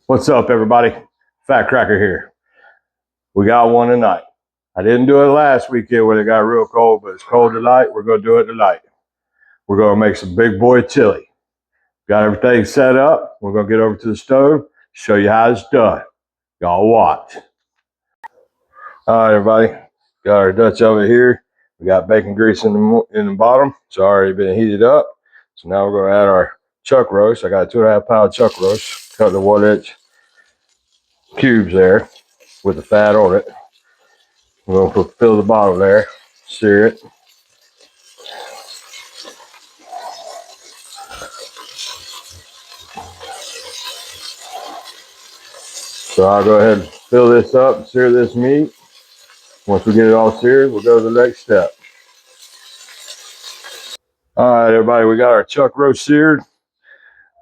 What's up, everybody? Fat Cracker here. We got one tonight. I didn't do it last weekend when it got real cold, but it's cold tonight. We're going to do it tonight. We're going to make some big boy chili. Got everything set up. We're going to get over to the stove, show you how it's done. Y'all watch. All right, everybody. Got our Dutch oven here. We got bacon grease in the bottom. It's already been heated up. So now we're going to add our chuck roast. I got a 2.5 pound chuck roast. Cut the 1-inch cubes there with the fat on it. We're going to fill the bottom there, sear it. So I'll go ahead and fill this up and sear this meat. Once we get it all seared, we'll go to the next step. All right, everybody, we got our chuck roast seared.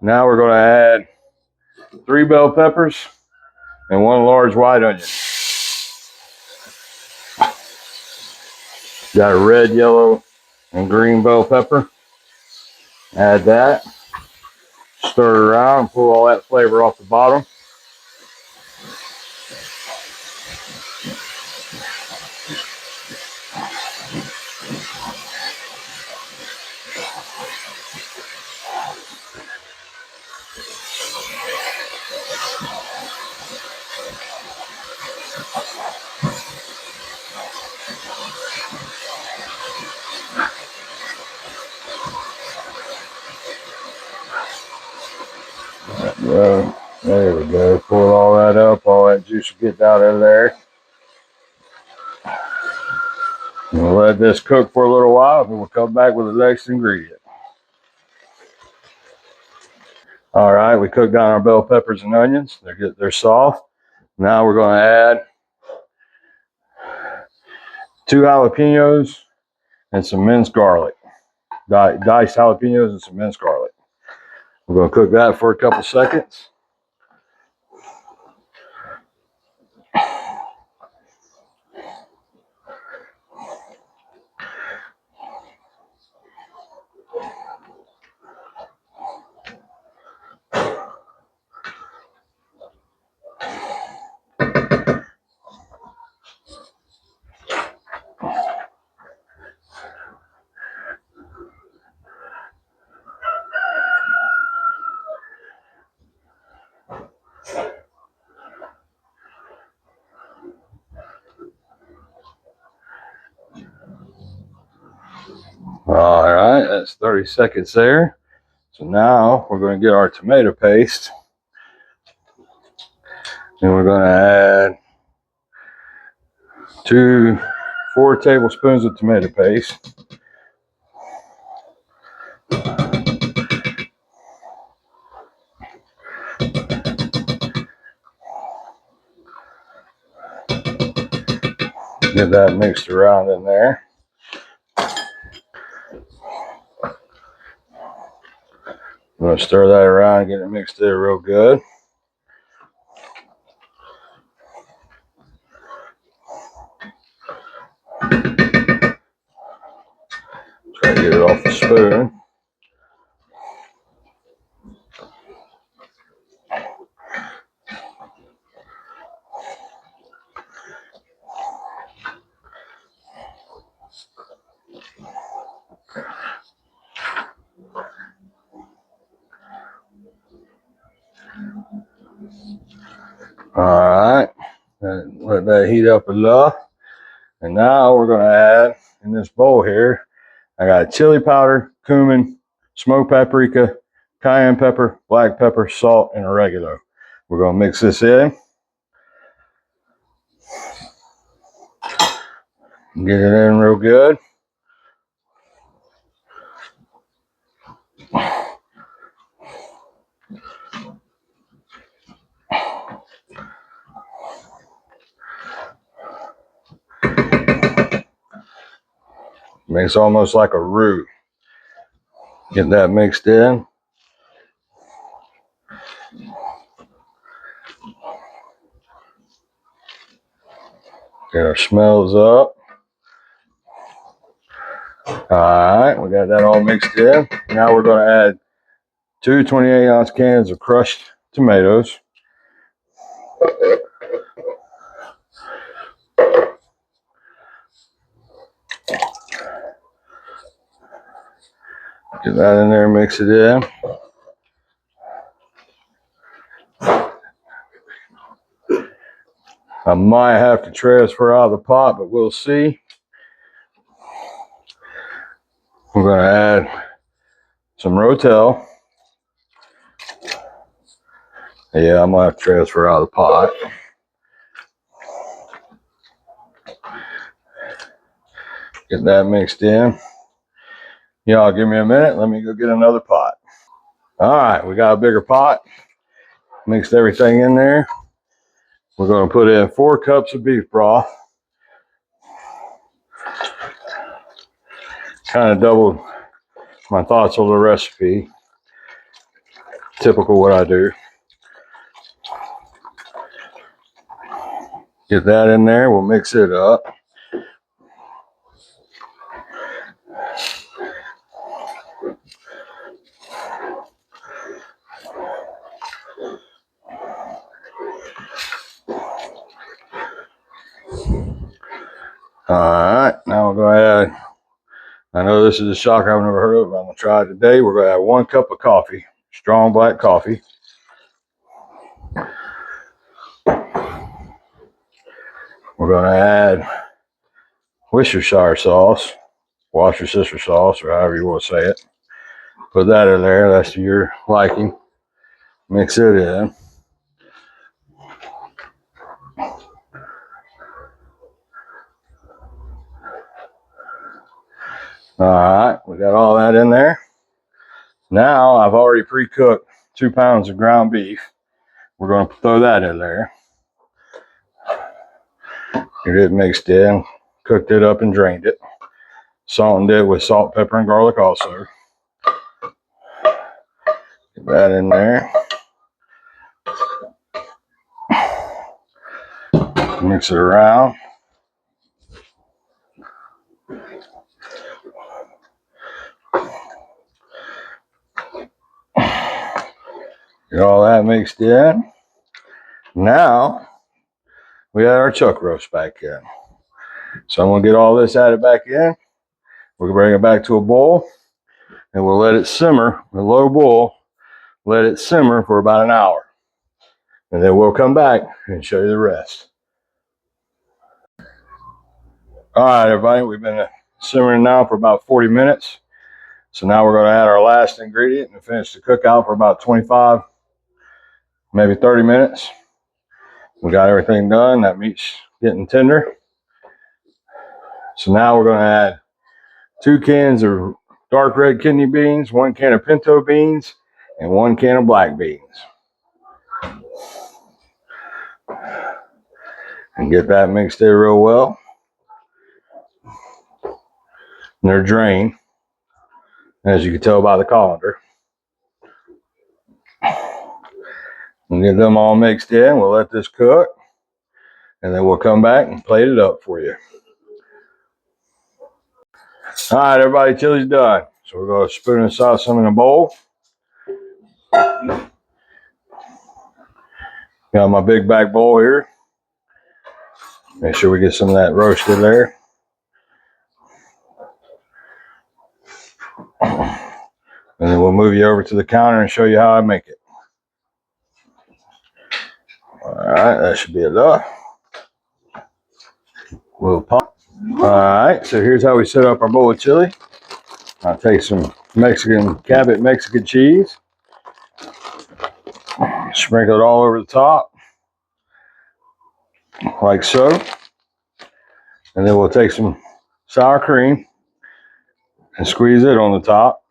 Now we're going to add 3 bell peppers and 1 large white onion. Got a red, yellow, and green bell pepper. Add that. Stir it around and pull all that flavor off the bottom. There we go. Pull all that up. All that juice will get down in there. We'll let this cook for a little while, and we'll come back with the next ingredient. All right, we cooked down our bell peppers and onions. They're soft. Now we're going to add 2 jalapenos and some minced garlic. Diced jalapenos and some minced garlic. We're going to cook that for a couple seconds. All right, that's 30 seconds there. So now we're going to get our tomato paste. And we're going to add 4 tablespoons of tomato paste. Get that mixed around in there. I'm going to stir that around and get it mixed in real good. Try to get it off the spoon. All right, let that heat up enough. And now we're going to add in this bowl here, I got chili powder, cumin, smoked paprika, cayenne pepper, black pepper, salt, and oregano. We're going to mix this in. Get it in real good. Makes almost like a roux. Get that mixed in. Get our smells up. All right, we got that all mixed in. Now we're going to add 2 28-ounce cans of crushed tomatoes. Get that in there, mix it in. I might have to transfer out of the pot, but we'll see. We're going to add some Rotel. Yeah, I might have to transfer out of the pot. Get that mixed in. Y'all give me a minute. Let me go get another pot. All right, we got a bigger pot. Mixed everything in there. We're going to put in 4 cups of beef broth. Kind of doubled my thoughts on the recipe. Typical what I do. Get that in there. We'll mix it up. All right, now we'll go ahead. I know this is a shock I've never heard of, but I'm going to try it today. We're going to add 1 cup of coffee, strong black coffee. We're going to add Worcestershire sauce, Worcestershire sauce, or however you want to say it. Put that in there. That's to your liking. Mix it in. All right, we got all that in there. Now I've already pre-cooked 2 pounds of ground beef. We're going to throw that in there. Get it mixed in. Cooked it up and drained it. Salted it with salt, pepper, and garlic also. Get that in there. Mix it around. Get all that mixed in. Now we got our chuck roast back in. So I'm going to get all this added back in. We're going to bring it back to a boil and we'll let it simmer, a low boil. Let it simmer for about an hour. And then we'll come back and show you the rest. All right, everybody, we've been simmering now for about 40 minutes. So now we're going to add our last ingredient and finish the cookout for about 25, maybe 30 minutes. We got everything done. That meat's getting tender. So now we're going to add 2 cans of dark red kidney beans, 1 can of pinto beans, and 1 can of black beans. And get that mixed in real well. And they're drained, as you can tell by the colander. And get them all mixed in. We'll let this cook. And then we'll come back and plate it up for you. All right, everybody, chili's done. So we're going to spoon and sauce some in a bowl. Got my big back bowl here. Make sure we get some of that roasted there. And then we'll move you over to the counter and show you how I make it. All right, that should be enough. We'll pop. All right, so here's how we set up our bowl of chili. I'll take some Cabot Mexican cheese. Sprinkle it all over the top, like so. And then we'll take some sour cream and squeeze it on the top.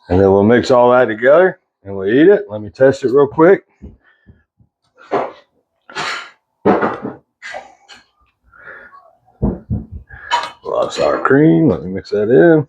And then we'll mix all that together and we'll eat it. Let me test it real quick. A lot of sour cream. Let me mix that in.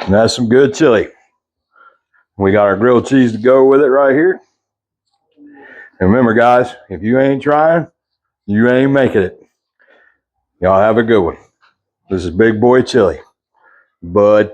And that's some good chili. We got our grilled cheese to go with it right here. And remember, guys, if you ain't trying, you ain't making it. Y'all have a good one. This is Big Boy Chili. Bud.